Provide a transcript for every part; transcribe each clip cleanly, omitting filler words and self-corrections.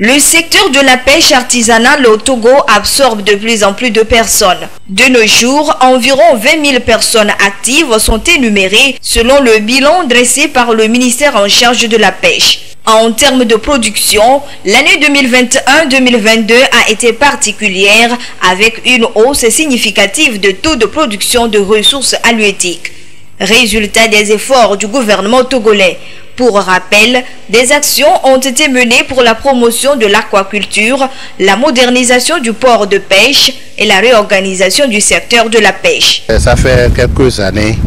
Le secteur de la pêche artisanale au Togo absorbe de plus en plus de personnes. De nos jours, environ 20 000 personnes actives sont énumérées selon le bilan dressé par le ministère en charge de la pêche. En termes de production, l'année 2021-2022 a été particulière avec une hausse significative de taux de production de ressources halieutiques. Résultat des efforts du gouvernement togolais. Pour rappel, des actions ont été menées pour la promotion de l'aquaculture, la modernisation du port de pêche et la réorganisation du secteur de la pêche. Ça fait quelques années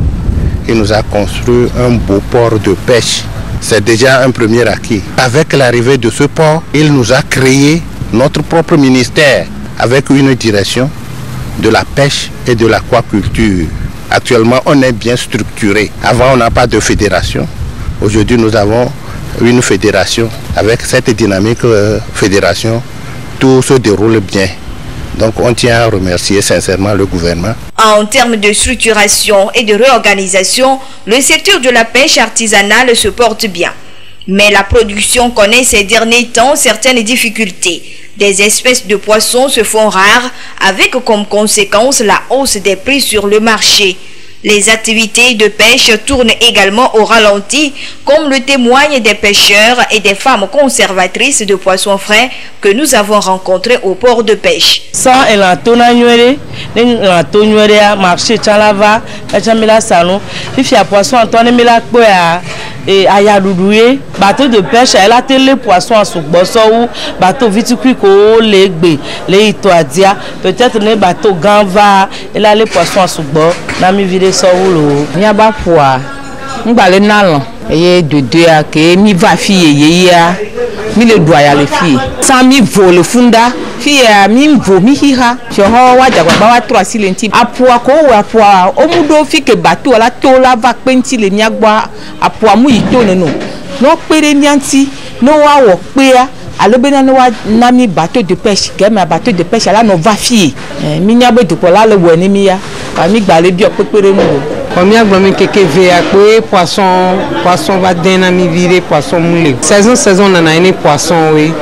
qu'il nous a construit un beau port de pêche. C'est déjà un premier acquis. Avec l'arrivée de ce port, il nous a créé notre propre ministère avec une direction de la pêche et de l'aquaculture. Actuellement, on est bien structuré. Avant, on n'a pas de fédération. Aujourd'hui, nous avons une fédération. Avec cette dynamique fédération, tout se déroule bien. Donc, on tient à remercier sincèrement le gouvernement. En termes de structuration et de réorganisation, le secteur de la pêche artisanale se porte bien. Mais la production connaît ces derniers temps certaines difficultés. Des espèces de poissons se font rares, avec comme conséquence la hausse des prix sur le marché. Les activités de pêche tournent également au ralenti, comme le témoignent des pêcheurs et des femmes conservatrices de poissons frais que nous avons rencontrés au port de pêche. Sans marché Tchalava, salon, poisson Antoine et Ayadoudoué, bateau de pêche, elle a télé poisson à Soukbossou, bateau viticulture, les Itoadia, peut-être les bateaux Ganva, elle a les poissons à Soukbo, Nami Vide Soroulo. Nyaba Foua, Mbale Nalon, et de deux à que mi va fille, mi le doit à les filles. Sans mi vole funda, fille mi vo mi hiha, je vois d'abord 3 silenti. Apua ko apua, omudo fi que bateau la tola va penti le miagwa, apua mouito no. No pere nianti, no wa wo pea. Alors ben no nami bateau de pêche, game bateau de pêche là no va fille. Mi nyabo de pola le woni mi ya, pa mi gba le bi opepere mu. Combien de quelques véhicules, poisson va donner mi virer poisson moulé. Saison on a une poisson oui.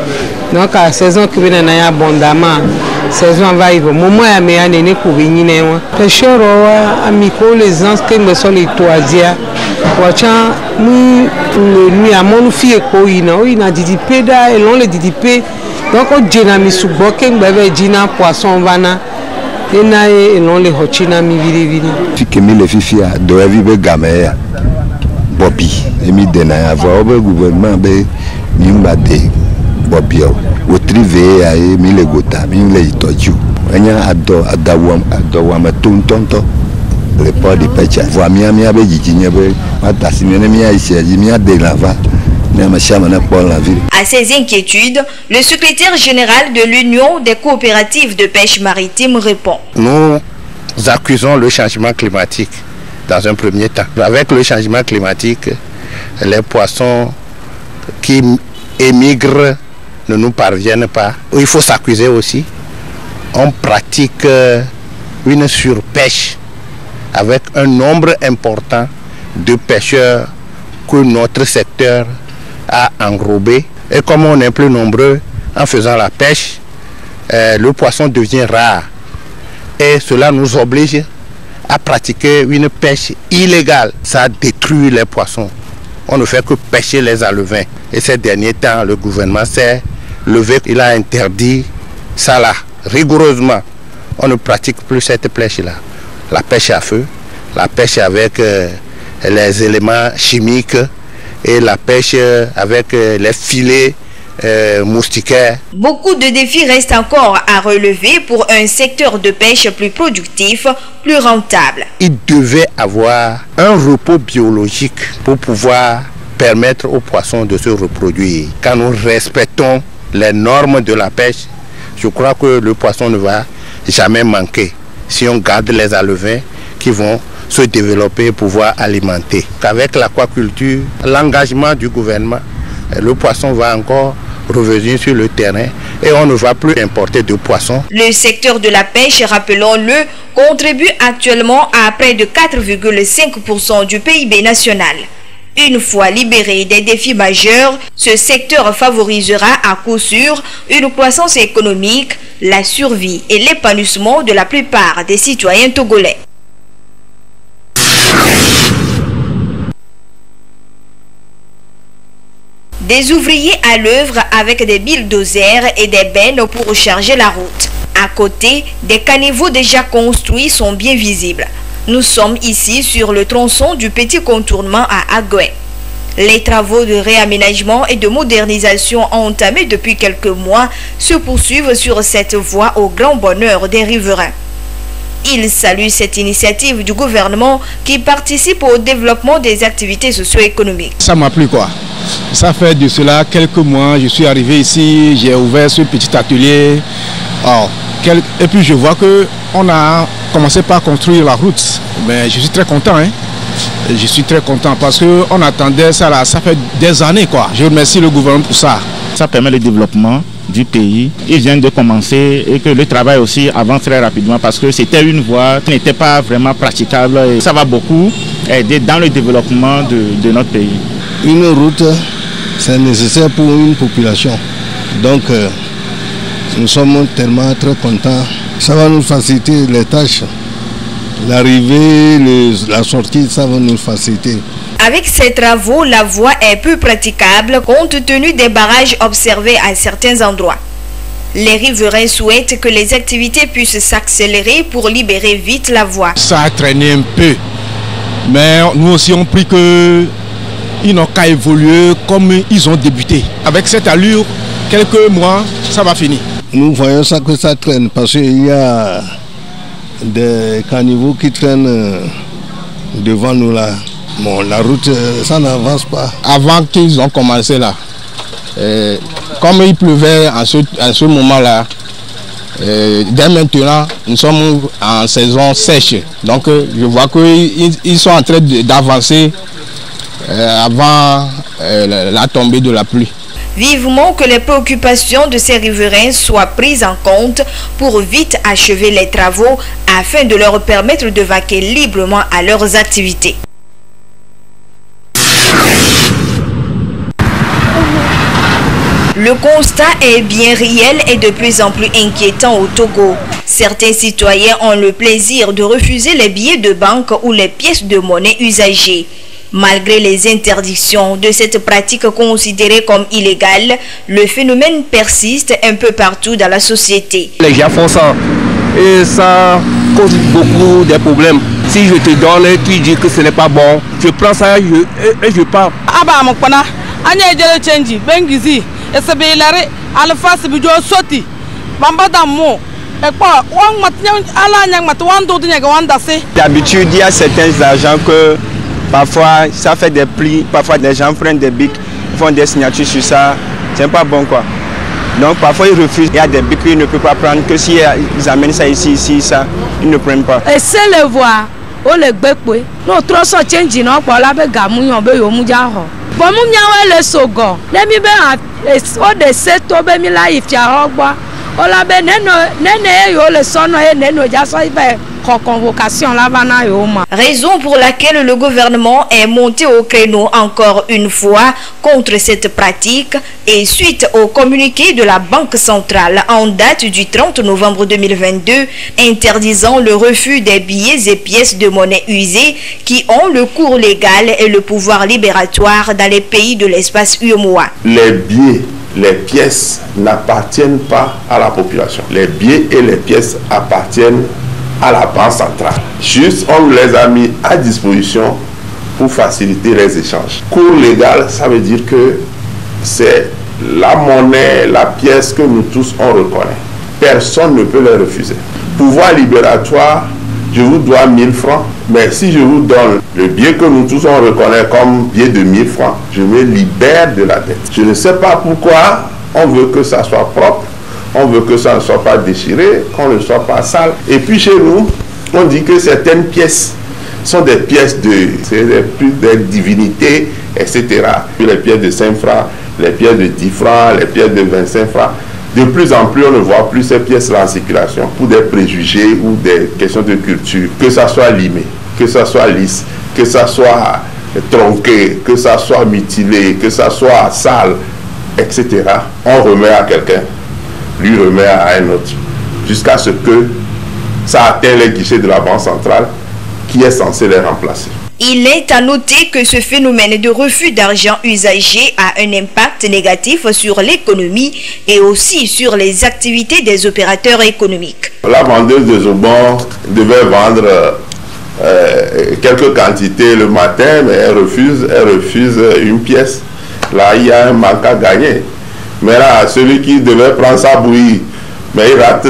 Donc à saison qui vient na abondamment. Saison va y moment ya me ane pour venir né. Pêcheur amico les gens qui me sont les toisiers. Wacha mu le nuit à mon fille ko ina didipé da et l'on le didipé. Donc on dynamique sous boké m'bave dina poisson vana. Et non les hochina mi viri. Si que mi les filles doivent vivre gamaya Bobby et mi dena avoir au gouvernement be mi mbade Bobby au trivé à mi le gota mi le itoju. Anya adawam tontonto le port de pêche. Voix mi abe jijinya be matasine mi aïsia mi adelava. À ces inquiétudes, le secrétaire général de l'Union des coopératives de pêche maritime répond. Nous accusons le changement climatique dans un premier temps. Avec le changement climatique, les poissons qui émigrent ne nous parviennent pas. Il faut s'accuser aussi. On pratique une surpêche avec un nombre important de pêcheurs que notre secteur à enrober, et comme on est plus nombreux en faisant la pêche, le poisson devient rare et cela nous oblige à pratiquer une pêche illégale. Ça détruit les poissons. On ne fait que pêcher les alevins et ces derniers temps le gouvernement s'est levé, il a interdit ça là rigoureusement. On ne pratique plus cette pêche là, la pêche à feu, la pêche avec les éléments chimiques et la pêche avec les filets moustiquaires. Beaucoup de défis restent encore à relever pour un secteur de pêche plus productif, plus rentable. Il devait avoir un repos biologique pour pouvoir permettre aux poissons de se reproduire. Quand nous respectons les normes de la pêche, je crois que le poisson ne va jamais manquer si on garde les alevins qui vont se développer et pouvoir alimenter. Avec l'aquaculture, l'engagement du gouvernement, le poisson va encore revenir sur le terrain et on ne va plus importer de poissons. Le secteur de la pêche, rappelons-le, contribue actuellement à près de 4,5% du PIB national. Une fois libéré des défis majeurs, ce secteur favorisera à coup sûr une croissance économique, la survie et l'épanouissement de la plupart des citoyens togolais. Des ouvriers à l'œuvre avec des bulldozers et des bennes pour charger la route. À côté, des caniveaux déjà construits sont bien visibles. Nous sommes ici sur le tronçon du petit contournement à Agoué. Les travaux de réaménagement et de modernisation entamés depuis quelques mois se poursuivent sur cette voie au grand bonheur des riverains. Ils saluent cette initiative du gouvernement qui participe au développement des activités socio-économiques. Ça m'a plu quoi. Ça fait de cela quelques mois, je suis arrivé ici, j'ai ouvert ce petit atelier. Et puis je vois qu'on a commencé par construire la route. Mais je suis très content. Je suis très content parce qu'on attendait ça là, ça fait des années quoi. Je remercie le gouvernement pour ça. Ça permet le développement du pays. Ils viennent de commencer et que le travail aussi avance très rapidement parce que c'était une voie qui n'était pas vraiment praticable. Et ça va beaucoup aider dans le développement de notre pays. Une route, c'est nécessaire pour une population. Donc, nous sommes tellement très contents. Ça va nous faciliter les tâches. L'arrivée, la sortie, ça va nous faciliter. Avec ces travaux, la voie est peu praticable compte tenu des barrages observés à certains endroits. Les riverains souhaitent que les activités puissent s'accélérer pour libérer vite la voie. Ça a traîné un peu, mais nous aussi on prie qu'ils n'ont qu'à évoluer comme ils ont débuté. Avec cette allure, quelques mois, ça va finir. Nous voyons ça que ça traîne parce qu'il y a des caniveaux qui traînent devant nous là. Bon, la route, ça n'avance pas. Avant qu'ils ont commencé là, comme il pleuvait à ce moment-là, dès maintenant, nous sommes en saison sèche. Donc je vois qu'ils sont en train d'avancer avant la tombée de la pluie. Vivement que les préoccupations de ces riverains soient prises en compte pour vite achever les travaux afin de leur permettre de vaquer librement à leurs activités. Le constat est bien réel et de plus en plus inquiétant au Togo. Certains citoyens ont le plaisir de refuser les billets de banque ou les pièces de monnaie usagées. Malgré les interdictions de cette pratique considérée comme illégale, le phénomène persiste un peu partout dans la société. Les gens font ça et ça cause beaucoup de problèmes. Si je te donne et tu dis que ce n'est pas bon, je prends ça et je pars. D'habitude, il y a certains agents que parfois ça fait des plis, parfois des gens prennent des bics, font des signatures sur ça, c'est pas bon quoi. Donc parfois ils refusent, il y a des bics qu'ils ne peuvent pas prendre, que si ils amènent ça ici, ça, ils ne prennent pas. Et c'est le voir, on le gbekwe, nous trop so change non pour la be gamu yon be yo muja ho. Bon mu nyawe le sogo, let me be o de seto be mi la ifia ho gba. O la be nene yo le sono e neno ja so ibe convocation là bana yo ma. Raison pour laquelle le gouvernement est monté au créneau encore une fois contre cette pratique et suite au communiqué de la Banque centrale en date du 30 novembre 2022 interdisant le refus des billets et pièces de monnaie usées qui ont le cours légal et le pouvoir libératoire dans les pays de l'espace UEMOA. Les billets, les pièces n'appartiennent pas à la population. Les billets et les pièces appartiennent à la Banque centrale. Juste, on les a mis à disposition pour faciliter les échanges. Cours légal, ça veut dire que c'est la monnaie, la pièce que nous tous on reconnaît. Personne ne peut les refuser. Pouvoir libératoire, je vous dois 1000 francs, mais si je vous donne le billet que nous tous on reconnaît comme billet de 1000 francs, je me libère de la dette. Je ne sais pas pourquoi on veut que ça soit propre. On veut que ça ne soit pas déchiré, qu'on ne soit pas sale. Et puis chez nous, on dit que certaines pièces sont des pièces des divinités, etc. Puis les pièces de 5 francs, les pièces de 10 francs, les pièces de 25 francs. De plus en plus, on ne voit plus ces pièces-là en circulation pour des préjugés ou des questions de culture. Que ça soit limé, que ça soit lisse, que ça soit tronqué, que ça soit mutilé, que ça soit sale, etc., on remet à quelqu'un, lui remet à un autre, jusqu'à ce que ça atteigne les guichets de la Banque centrale qui est censé les remplacer. Il est à noter que ce phénomène de refus d'argent usagé a un impact négatif sur l'économie et aussi sur les activités des opérateurs économiques. La vendeuse de Zobon devait vendre quelques quantités le matin, mais elle refuse une pièce. Là, il y a un manque à gagner. Mais là, celui qui devait prendre sa bouillie, mais il rate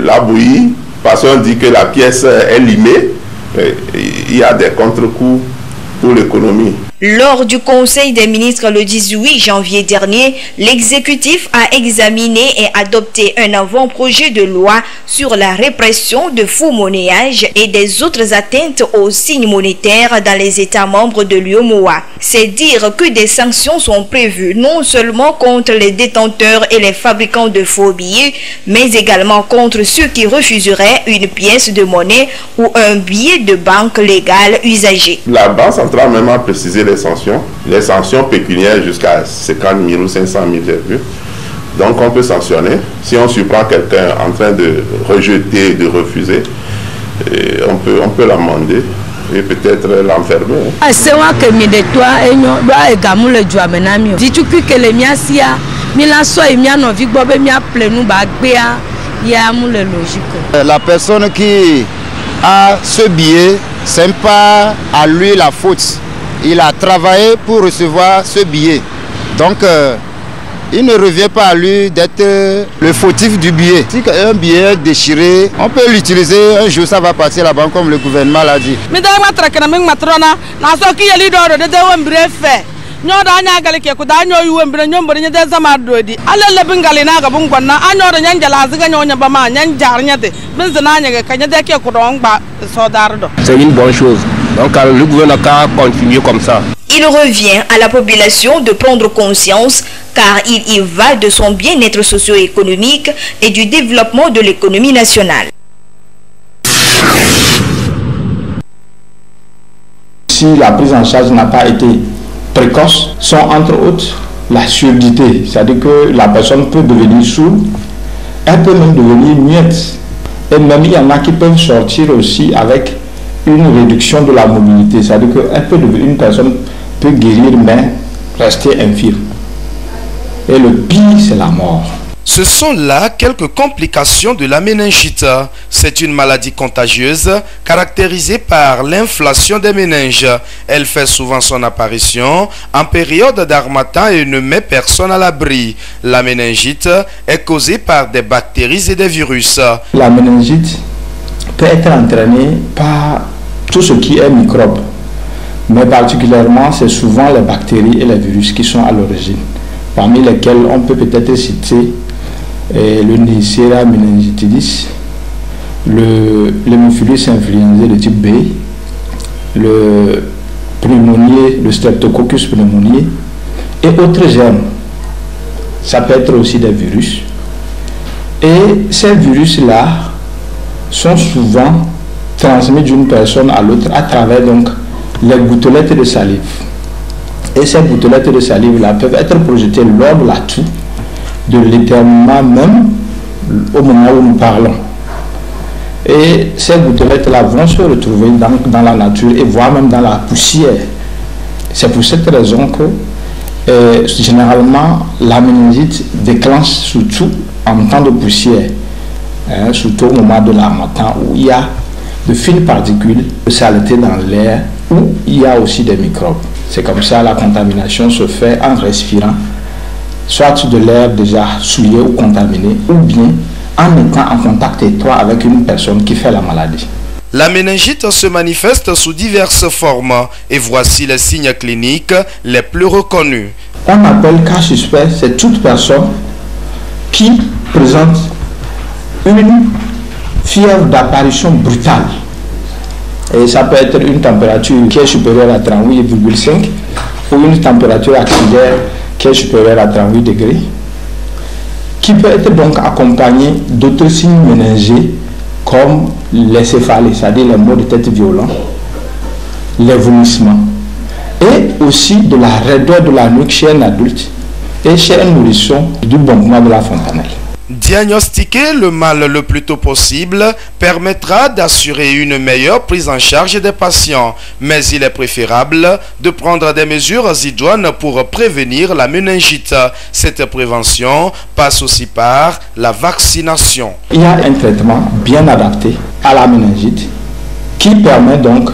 la bouillie parce qu'on dit que la pièce est limée. Il y a des contre-coups pour l'économie. Lors du Conseil des ministres le 18 janvier dernier, l'exécutif a examiné et adopté un avant-projet de loi sur la répression de faux monnayages et des autres atteintes aux signes monétaires dans les États membres de l'UEMOA. C'est dire que des sanctions sont prévues non seulement contre les détenteurs et les fabricants de faux billets, mais également contre ceux qui refuseraient une pièce de monnaie ou un billet de banque légal usagé. La Banque centrale même a précisé les sanctions pécuniaires jusqu'à 50 000 ou 500 000, j'ai vu. Donc on peut sanctionner. Si on surprend quelqu'un en train de rejeter, de refuser, on peut l'amender et peut-être l'enfermer. C'est moi que me de toi et nous doit également le joie menamio. Dis-tu que les miens si a mila soit et mia no vig bobe mia plenu bagbea ya mu le logique. La personne qui a ce billet, c'est pas à lui la faute. Il a travaillé pour recevoir ce billet. Donc, il ne revient pas à lui d'être le fautif du billet. Si un billet est déchiré, on peut l'utiliser. Un jour, ça va passer là-bas, comme le gouvernement l'a dit. C'est une bonne chose. Donc le gouvernement continue comme ça. Il revient à la population de prendre conscience car il y va de son bien-être socio-économique et du développement de l'économie nationale. Si la prise en charge n'a pas été précoce, sont entre autres la surdité, c'est-à-dire que la personne peut devenir sourde, elle peut même devenir muette. Et même il y en a qui peuvent sortir aussi avec une réduction de la mobilité, c'est-à-dire qu'une personne peut guérir mais rester infirme. Et le pire, c'est la mort. Ce sont là quelques complications de la méningite. C'est une maladie contagieuse caractérisée par l'inflation des méninges. Elle fait souvent son apparition en période d'harmattan et ne met personne à l'abri. La méningite est causée par des bactéries et des virus. La méningite peut être entraînée par tout ce qui est microbe, mais particulièrement c'est souvent les bactéries et les virus qui sont à l'origine, parmi lesquels on peut peut-être citer le Neisseria meningitidis, l'hémophilus influenzae de type B, le pneumonier, le streptococcus pneumoniae et autres germes. Ça peut être aussi des virus. Et ces virus-là sont souvent transmis d'une personne à l'autre à travers donc les gouttelettes de salive. Et ces gouttelettes de salive-là peuvent être projetées lors de la toux, de l'éternuement même, au moment où nous parlons. Et ces gouttelettes-là vont se retrouver dans la nature et voire même dans la poussière. C'est pour cette raison que généralement la méningite déclenche surtout en temps de poussière, surtout au moment de l'harmattan où il y a de fines particules de saleté dans l'air, où il y a aussi des microbes. C'est comme ça la contamination se fait en respirant, soit de l'air déjà souillé ou contaminé, ou bien en étant en contact étroit avec une personne qui fait la maladie. La méningite se manifeste sous diverses formes et voici les signes cliniques les plus reconnus. On appelle cas suspect, c'est toute personne qui présente une fièvre d'apparition brutale. Et ça peut être une température qui est supérieure à 38,5 ou une température axillaire qui est supérieure à 38 degrés, qui peut être donc accompagnée d'autres signes méningés comme les céphalées, c'est-à-dire les maux de tête violents, les vomissements, et aussi de la raideur de la nuque chez un adulte et chez un nourrisson du bombement de la fontanelle. Diagnostiquer le mal le plus tôt possible permettra d'assurer une meilleure prise en charge des patients, mais il est préférable de prendre des mesures idoines pour prévenir la méningite. Cette prévention passe aussi par la vaccination. Il y a un traitement bien adapté à la méningite qui permet donc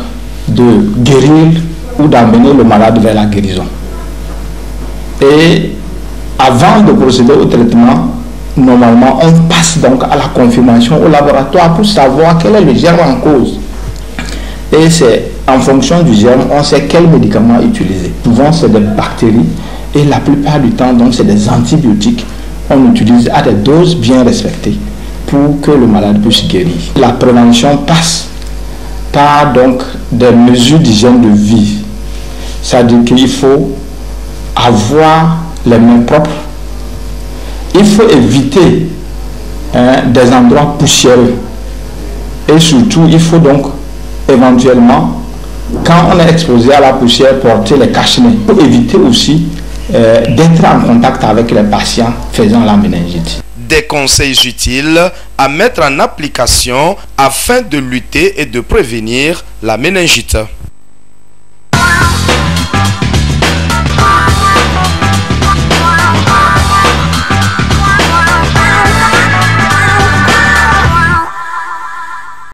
de guérir ou d'amener le malade vers la guérison. Et avant de procéder au traitement, normalement, on passe donc à la confirmation au laboratoire pour savoir quel est le germe en cause. Et c'est en fonction du germe, on sait quel médicament utiliser. Souvent, c'est des bactéries et la plupart du temps, donc, c'est des antibiotiques. On utilise à des doses bien respectées pour que le malade puisse guérir. La prévention passe par donc des mesures d'hygiène de vie. C'est-à-dire qu'il faut avoir les mains propres. Il faut éviter des endroits poussiéreux. Et surtout, il faut donc éventuellement, quand on est exposé à la poussière, porter les cache-nez. Il faut éviter aussi d'être en contact avec les patients faisant la méningite. Des conseils utiles à mettre en application afin de lutter et de prévenir la méningite.